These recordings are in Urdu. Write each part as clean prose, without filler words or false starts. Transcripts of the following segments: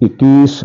21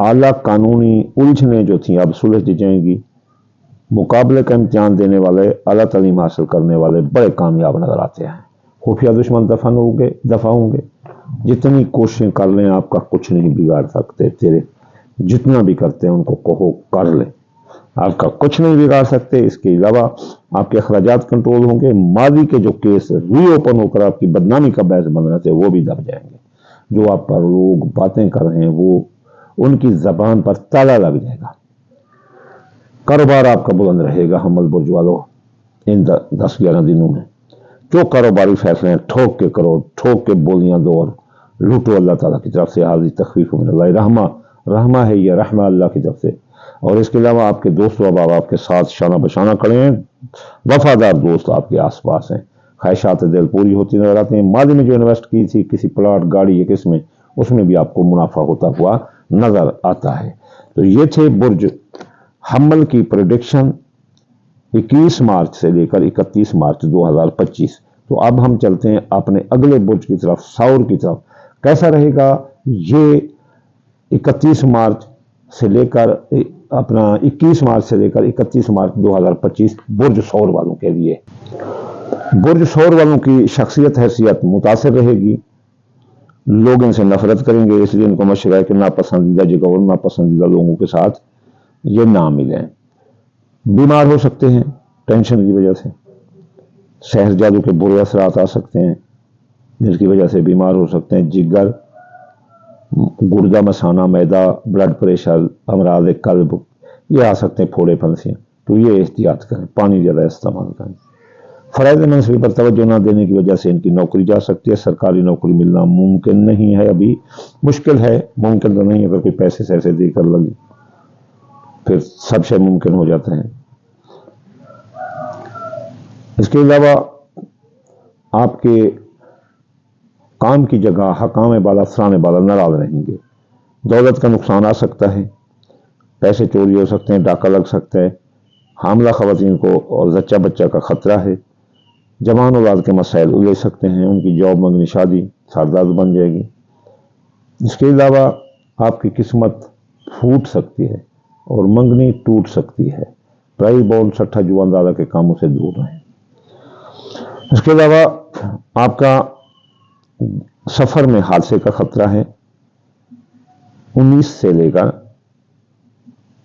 اعلیٰ قانونی الجھنیں جو تھیں اب سلجھ جائیں گی. مقابلے کا امتحان دینے والے، اعلیٰ تعلیم حاصل کرنے والے بڑے کامیاب نظر آتے ہیں. خفیہ دشمن دفع ہوں گے. جتنی کوششیں کر لیں آپ کا کچھ نہیں بگاڑ سکتے. تیرے جتنا بھی کرتے ہیں ان کو کہو کر لیں، آپ کا کچھ نہیں بگاڑ سکتے. اس کے علاوہ آپ کے اخراجات کنٹرول ہوں گے. ماضی کے جو کیس ری اوپن ہو کر آپ کی بدنامی کا باعث بن رہے تھے وہ بھی دب جائیں گے. جو آپ پر لوگ باتیں کر رہے ہیں وہ ان کی زبان پر تالا لگ جائے گا. کاروبار آپ کا بلند رہے گا. حمل برج والوں ان 10-11 دنوں میں جو کاروباری فیصلے ہیں ٹھوک کے کرو، ٹھوک کے بولیاں دو اور لوٹو. اللہ تعالیٰ کی طرف سے حاضر تخفیف من اللہ رحمہ ہے، یہ رحمہ اللہ کی طرف سے. اور اس کے علاوہ آپ کے دوست و احباب آپ کے ساتھ شانہ بشانہ کھڑے ہیں. وفادار دوست آپ کے آس پاس ہیں. خواہشات دل پوری ہوتی نظر آتے ہیں. ماضی میں جو انویسٹ کی تھی کسی پلاٹ، گاڑی یا کس میں، اس میں بھی آپ کو منافع ہوتا ہوا نظر آتا ہے. تو یہ تھے برج حمل کی پریڈکشن 21 مارچ سے لے کر 31 مارچ 2025. تو اب ہم چلتے ہیں اپنے اگلے برج کی طرف، ساور کی طرف. کیسا رہے گا یہ 31 مارچ سے لے کر 21 مارچ سے لے کر 31 مارچ 2025 برج سور والوں کے لیے. برج سور والوں کی شخصیت حیثیت متاثر رہے گی. لوگ ان سے نفرت کریں گے، اس لیے ان کو مشورہ ہے کہ ناپسندیدہ جگہ اور ناپسندیدہ لوگوں کے ساتھ یہ نہ ملیں. بیمار ہو سکتے ہیں ٹینشن کی وجہ سے. سحر جادو کے برے اثرات آ سکتے ہیں جس کی وجہ سے بیمار ہو سکتے ہیں. جگر، گردہ مسانہ، معدہ، بلڈ پریشر، امراض قلب یہ آ سکتے ہیں، پھوڑے پھنسیاں. تو یہ احتیاط کریں، پانی زیادہ استعمال کریں. فرائض منصبی پر توجہ نہ دینے کی وجہ سے ان کی نوکری جا سکتی ہے. سرکاری نوکری ملنا ممکن نہیں ہے، ابھی مشکل ہے. ممکن تو نہیں، اگر کوئی پیسے سے ایسے دے کر لگے پھر سب سے ممکن ہو جاتا ہے. اس کے علاوہ آپ کے کام کی جگہ حکام بالا، افسران بالا ناراض رہیں گے. دولت کا نقصان آ سکتا ہے، پیسے چوری ہو سکتے ہیں، ڈاکہ لگ سکتا ہے. حاملہ خواتین کو اور زچہ بچہ کا خطرہ ہے. جوان اولاد کے مسائل الجھ سکتے ہیں. ان کی جاب، منگنی، شادی سردرد بن جائے گی. اس کے علاوہ آپ کی قسمت پھوٹ سکتی ہے اور منگنی ٹوٹ سکتی ہے. پرائی بال، سٹھا جوان دادا کے کاموں سے دور رہیں. اس کے علاوہ آپ کا سفر میں حادثے کا خطرہ ہے. 19 سے لے کر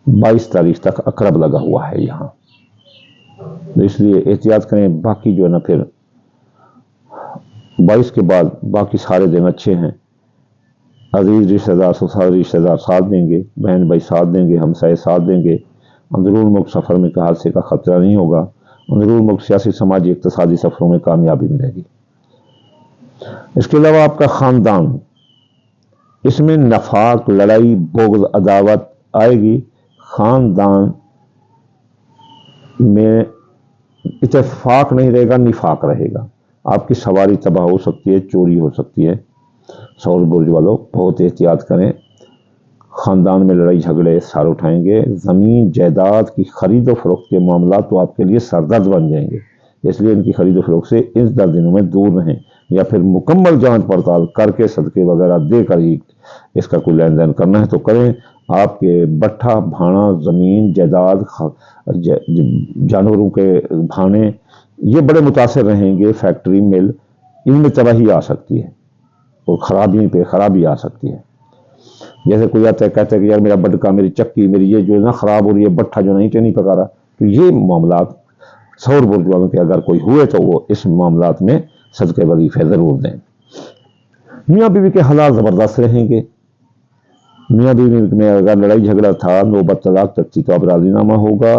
22 تاریخ تک عقرب لگا ہوا ہے یہاں، تو اس لیے احتیاط کریں. باقی جو ہے نا پھر 22 کے بعد باقی سارے دن اچھے ہیں. عزیز رشتہ دار، سسرال رشتہ دار ساتھ دیں گے، بہن بھائی ساتھ دیں گے، ہمسائے ساتھ دیں گے. اندرون ملک سفر میں حادثے کا خطرہ نہیں ہوگا. اندرون ملک سیاسی، سماجی، اقتصادی سفروں میں کامیابی ملے گی. اس کے علاوہ آپ کا خاندان، اس میں نفاق، لڑائی، بغض، عداوت آئے گی. خاندان میں اتفاق نہیں رہے گا، نفاق رہے گا. آپ کی سواری تباہ ہو سکتی ہے، چوری ہو سکتی ہے. سور برج والوں بہت احتیاط کریں. خاندان میں لڑائی جھگڑے سار اٹھائیں گے. زمین جائیداد کی خرید و فروخت کے معاملات تو آپ کے لیے سردرد بن جائیں گے، اس لیے ان کی خرید و فروخت سے اس 10 دنوں میں دور رہیں، یا پھر مکمل جانچ پڑتال کر کے صدقے وغیرہ دے کر ہی اس کا کوئی لین دین کرنا ہے تو کریں. آپ کے بٹھا بھانا، زمین جائیداد، جانوروں کے بھانے یہ بڑے متاثر رہیں گے. فیکٹری، مل، ان میں تباہی آ سکتی ہے اور خرابی پہ خرابی آ سکتی ہے. جیسے کوئی آتا ہے کہتا ہے کہ یار میرا بٹکا، میری چکی، میری یہ جو ہے نا خراب ہو رہی ہے، بٹھا جو نہیں پکا رہا. تو یہ معاملات سور برج والوں کے اگر کوئی ہوئے تو وہ اس معاملات میں صدقے وظیفے ضرور دیں. میاں بیوی کے حالات زبردست رہیں گے. میاں بیوی میں اگر لڑائی جھگڑا تھا، نوبت طلاق تک تھی، تو اب راضی نامہ ہوگا.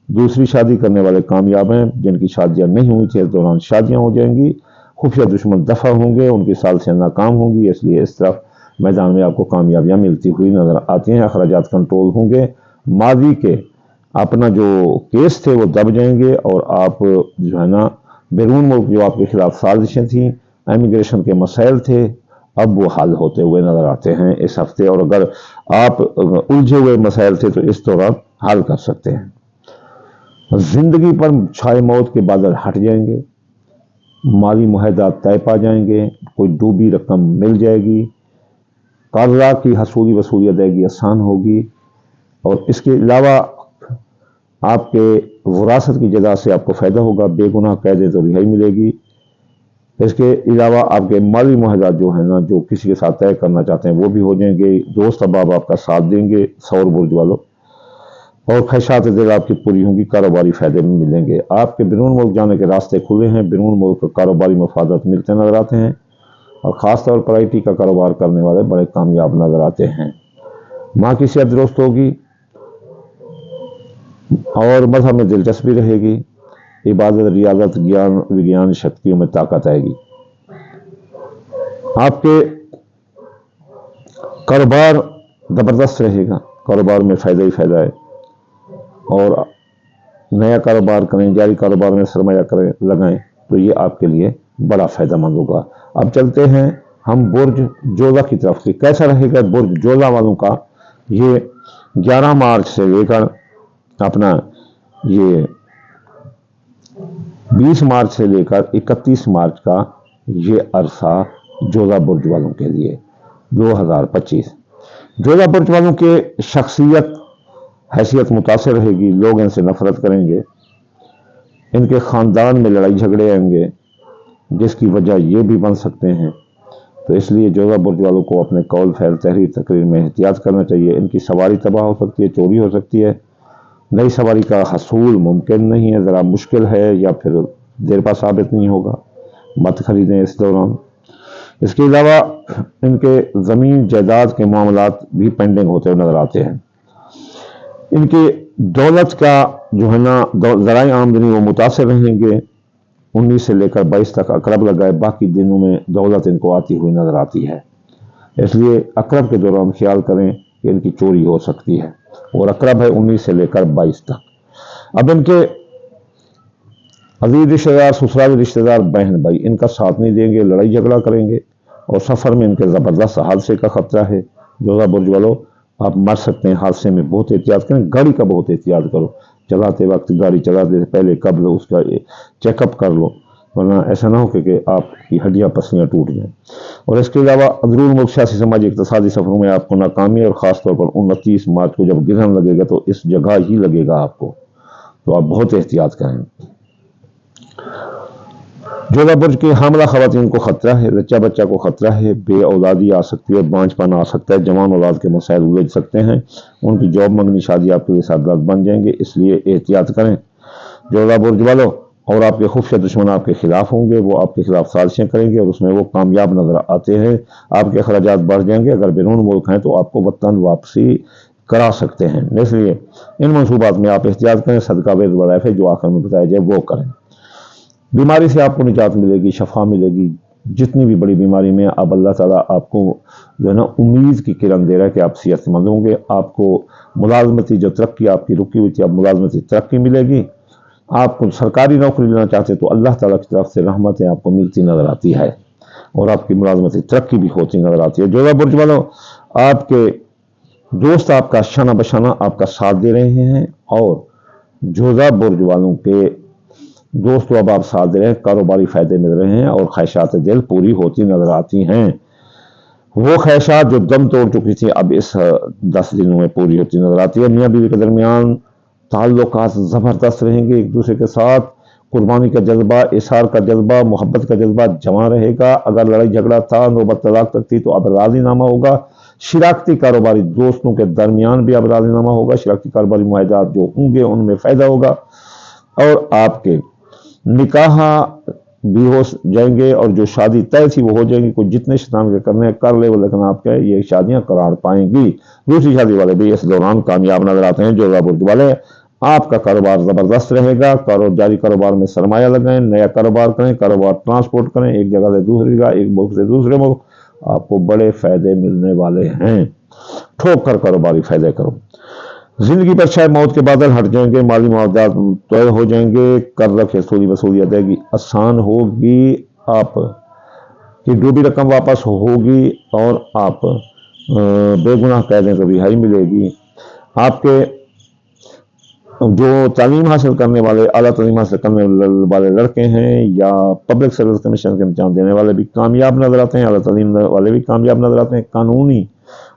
دوسری شادی کرنے والے کامیاب ہیں. جن کی شادیاں نہیں ہوئی تھیں اس دوران شادیاں ہو جائیں گی. خفیہ دشمن دفع ہوں گے، ان کی سالسیاں ناکام ہوں گی، اس لیے اس طرف میدان میں آپ کو کامیابیاں ملتی ہوئی نظر آتی ہیں. اخراجات کنٹرول ہوں گے. ماضی کے اپنا جو کیس تھے وہ دب جائیں گے، اور آپ جو ہے نا بیرون ملک جو آپ کے خلاف سازشیں تھیں، امیگریشن کے مسائل تھے، اب وہ حل ہوتے ہوئے نظر آتے ہیں اس ہفتے. اور اگر آپ الجھے ہوئے مسائل تھے تو اس دوران حل کر سکتے ہیں. زندگی پر چھائے موت کے بادل ہٹ جائیں گے. مالی معاہدات طے پا جائیں گے. کوئی ڈوبی رقم مل جائے گی. قرضہ کی حصولی وصولی ادائیگی آسان ہوگی، اور اس کے علاوہ آپ کے وراثت کی جگہ سے آپ کو فائدہ ہوگا، بے گناہ قید تو رہائی ملے گی۔ اس کے علاوہ آپ کے مالی معاہدات جو ہیں نا، جو کسی کے ساتھ طے کرنا چاہتے ہیں وہ بھی ہو جائیں گے، دوست احباب آپ کا ساتھ دیں گے، سور برج والوں، اور خواہشات دل آپ کی پوری ہوں گی، کاروباری فائدے میں ملیں گے۔ آپ کے بیرون ملک جانے کے راستے کھلے ہیں، بیرون ملک کاروباری مفادات ملتے نظر آتے ہیں، اور خاص طور پر IT کا کاروبار کرنے والے بڑے کامیاب نظر آتے ہیں۔ ماں کی صحت درست ہوگی، اور مذہب میں دلچسپی رہے گی، عبادت، ریاضت، گیان وگیان شکتیوں میں طاقت آئے گی۔ آپ کے کاروبار زبردست رہے گا، کاروبار میں فائدہ ہی فائدہ ہے، اور نیا کاروبار کریں، جاری کاروبار میں سرمایہ کریں، لگائیں تو یہ آپ کے لیے بڑا فائدہ مند ہوگا۔ اب چلتے ہیں ہم برج جوزہ کی طرف کی، کیسا رہے گا برج جوزہ والوں کا؟ یہ 11 مارچ سے لے کر اپنا یہ 20 مارچ سے لے کر 31 مارچ کا یہ عرصہ جوزہ برج والوں کے لیے 2025۔ جوزہ برج والوں کے شخصیت حیثیت متاثر رہے گی، لوگ ان سے نفرت کریں گے، ان کے خاندان میں لڑائی جھگڑے آئیں گے، جس کی وجہ یہ بھی بن سکتے ہیں۔ تو اس لیے جوزہ برج والوں کو اپنے قول، فعل، تحریر، تقریر میں احتیاط کرنا چاہیے۔ ان کی سواری تباہ ہو سکتی ہے، چوری ہو سکتی ہے، نئی سواری کا حصول ممکن نہیں ہے، ذرا مشکل ہے، یا پھر دیر پا ثابت نہیں ہوگا، مت خریدیں اس دوران۔ اس کے علاوہ ان کے زمین جائیداد کے معاملات بھی پینڈنگ ہوتے ہوئے نظر آتے ہیں۔ ان کی دولت کا جو ہے نا ذرائع آمدنی وہ متاثر رہیں گے۔ 19 سے لے کر 22 تک عقرب لگائے، باقی دنوں میں دولت ان کو آتی ہوئی نظر آتی ہے، اس لیے عقرب کے دوران خیال کریں کہ ان کی چوری ہو سکتی ہے، اور عقرب ہے 19 سے لے کر 22 تک۔ اب ان کے عزیز رشتہ دار، سسرالی رشتہ دار، بہن بھائی ان کا ساتھ نہیں دیں گے، لڑائی جھگڑا کریں گے، اور سفر میں ان کے زبردست حادثے کا خطرہ ہے۔ جوزہ برج والوں آپ مر سکتے ہیں حادثے میں، بہت احتیاط کریں، گاڑی کا بہت احتیاط کرو، چلاتے وقت گاڑی چلاتے سے پہلے قبل اس کا چیک اپ کر لو، ورنہ ایسا نہ ہو کہ آپ کی ہڈیاں پسلیاں ٹوٹ جائیں۔ اور اس کے علاوہ اندرون ملک سیاسی سماجی اقتصادی سفروں میں آپ کو ناکامی، اور خاص طور پر 29 مارچ کو جب گرہن لگے گا تو اس جگہ ہی لگے گا آپ کو، تو آپ بہت احتیاط کریں۔ جوزہ برج کے حاملہ خواتین کو خطرہ ہے، بچہ بچہ کو خطرہ ہے، بے اولادی آ سکتی ہے، بانجھ پن آ سکتا ہے، جوان اولاد کے مسائل الجھ سکتے ہیں، ان کی جاب منگنی شادی آپ کے لیے سردرد بن جائیں گے، اس لیے احتیاط کریں جوزہ برج والوں۔ اور آپ کے خفیہ دشمن آپ کے خلاف ہوں گے، وہ آپ کے خلاف سازشیں کریں گے، اور اس میں وہ کامیاب نظر آتے ہیں۔ آپ کے اخراجات بڑھ جائیں گے، اگر بیرون ملک ہیں تو آپ کو وطن واپسی کرا سکتے ہیں، اس لیے ان منصوبات میں آپ احتیاط کریں، صدقہ ویز وظائف جو آخر میں بتایا جائے وہ کریں۔ بیماری سے آپ کو نجات ملے گی، شفا ملے گی، جتنی بھی بڑی بیماری میں اب اللہ تعالیٰ آپ کو جو ہے نا امید کی کرن دے رہا ہے کہ آپ صحت مند ہوں گے، آپ کو ملازمتی جو ترقی آپ کی رکی ہوئی تھی اب ملازمتی ترقی ملے گی، آپ کو سرکاری نوکری لینا چاہتے تو اللہ تعالیٰ کی طرف سے رحمتیں آپ کو ملتی نظر آتی ہے، اور آپ کی ملازمتی ترقی بھی ہوتی نظر آتی ہے۔ جوزہ برج والوں آپ کے دوست آپ کا شانہ بشانہ آپ کا ساتھ دے رہے ہیں، اور جوزہ برج والوں کے دوست اب آپ ساتھ دے رہے ہیں، کاروباری فائدے مل رہے ہیں، اور خواہشات دل پوری ہوتی نظر آتی ہیں۔ وہ خواہشات جو دم توڑ چکی تھی اب اس 10 دنوں میں پوری ہوتی نظر آتی ہے۔ میاں بیوی کے درمیان تعلقات زبردست رہیں گے، ایک دوسرے کے ساتھ قربانی کا جذبہ، اثار کا جذبہ، محبت کا جذبہ جمع رہے گا۔ اگر لڑائی جھگڑا تھا، نوبت طلاق تک تھی، تو اب راضی نامہ ہوگا۔ شراکتی کاروباری دوستوں کے درمیان بھی اب راضی نامہ ہوگا، شراکتی کاروباری معاہدات جو ہوں گے ان میں فائدہ ہوگا، اور آپ کے نکاح بھی ہو جائیں گے، اور جو شادی طے تھی وہ ہو جائیں گی۔ کوئی جتنے شیطان کے کرنے کر لے، لیکن آپ کے یہ شادیاں قرار پائیں گی۔ دوسری شادی والے بھی اس دوران کامیاب نظر آتے ہیں۔ جوزہ برج والے آپ کا کاروبار زبردست رہے گا، جاری کاروبار میں سرمایہ لگائیں، نیا کاروبار کریں، کاروبار ٹرانسپورٹ کریں، ایک جگہ سے دوسری جگہ، ایک ملک سے دوسرے ملک، آپ کو بڑے فائدے ملنے والے ہیں۔ ٹھوک کر کاروباری فائدے کرو۔ زندگی پر شاید موت کے بادل ہٹ جائیں گے، مالی معاہدات طے ہو جائیں گے، قرضہ کی وصولی ادائیگی آسان ہوگی، آپ کی ڈوبی رقم واپس ہوگی، اور آپ بے گناہ قیدیں کو رہائی ملے گی۔ آپ کے جو تعلیم حاصل کرنے والے، اعلیٰ تعلیم حاصل کرنے والے لڑکے ہیں، یا پبلک سروس کمیشن کے امتحان دینے والے بھی کامیاب نظر آتے ہیں، اعلیٰ تعلیم والے بھی کامیاب نظر آتے ہیں۔ قانونی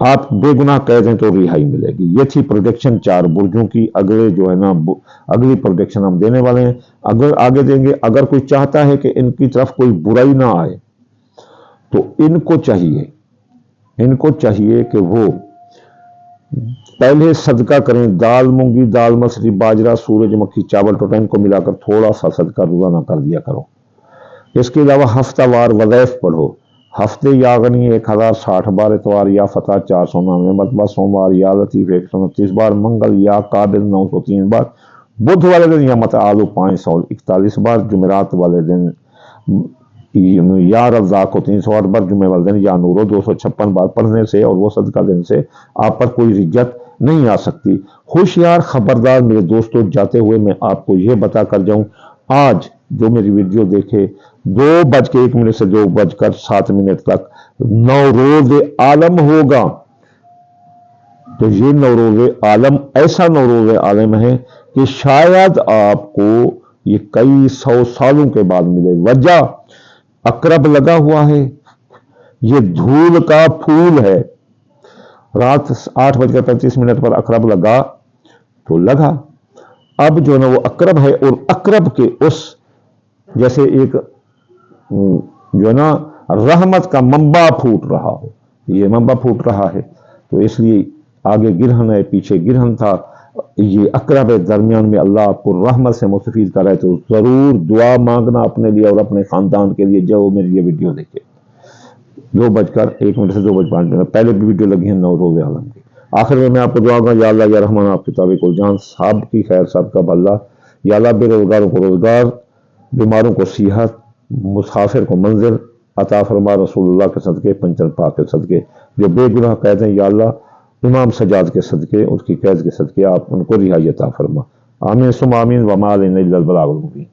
آپ بے گناہ قید ہیں تو رہائی ملے گی۔ یہ تھی پروڈکشن 4 برجوں کی۔ اگلے جو ہے نا اگلی پروڈکشن ہم دینے والے ہیں، اگر آگے دیں گے۔ اگر کوئی چاہتا ہے کہ ان کی طرف کوئی برائی نہ آئے تو ان کو چاہیے کہ وہ پہلے صدقہ کریں۔ دال مونگی، دال مسری، باجرہ، سورج مکھی، چاول ٹوٹا، ان کو ملا کر تھوڑا سا صدقہ روزانہ کر دیا کرو۔ اس کے علاوہ ہفتہ وار وظائف پڑھو۔ ہفتے یا غنی 1060 بار، اتوار یا فتح 499 مرتبہ، سوموار یا لطیف 129 بار، منگل یا قابل 903 بار، بدھ والے دن یا متعالو 541 بار، جمعرات والے دن یا رزاق کو 308 بار، جمعہ والے دن یا نورو 256 بار پڑھنے سے اور وہ صدقہ دینے سے آپ پر کوئی رجت نہیں آ سکتی۔ ہوشیار خبردار میرے دوستوں، جاتے ہوئے میں آپ کو یہ بتا کر جاؤں، آج جو میری ویڈیو دیکھے 2:01 سے 2:07 تک نوروز عالم ہوگا، تو یہ نوروز عالم ایسا نوروز عالم ہے کہ شاید آپ کو یہ کئی 100 سالوں کے بعد ملے۔ وجہ اقرب لگا ہوا ہے، یہ دھول کا پھول ہے۔ رات 8:35 پر اقرب لگا تو لگا، اب جو نا وہ اقرب ہے، اور اقرب کے اس جیسے ایک جو نا رحمت کا منبع پھوٹ رہا ہو، یہ منبع پھوٹ رہا ہے، تو اس لیے آگے گرہن ہے، پیچھے گرہن تھا، یہ اقرب ہے، درمیان میں اللہ آپ کو رحمت سے مستفید کر رہا ہے۔ تو ضرور دعا مانگنا اپنے لیے اور اپنے خاندان کے لیے جو میری یہ ویڈیو دیکھے۔ 2:01 سے 2:05 پہلے بھی ویڈیو لگی ہے نوروز عالم کی۔ آخر میں آپ کو دعا گا، یا اللہ یا رحمان، آپ کی توفیق و جان، صاحب کی خیر، سب کا بھلا، یا اللہ بے روزگاروں کو روزگار، بیماروں کو صحت، مسافر کو منزل عطا فرما، رسول اللہ کے صدقے، پنچر پاک کے صدقے، جو بے گناہ قید ہیں یا اللہ امام سجاد کے صدقے، اس کی قید کے صدقے آپ ان کو رہائی عطا فرما۔ آمین ثم آمین، وما علینا الا البلاغ المبین۔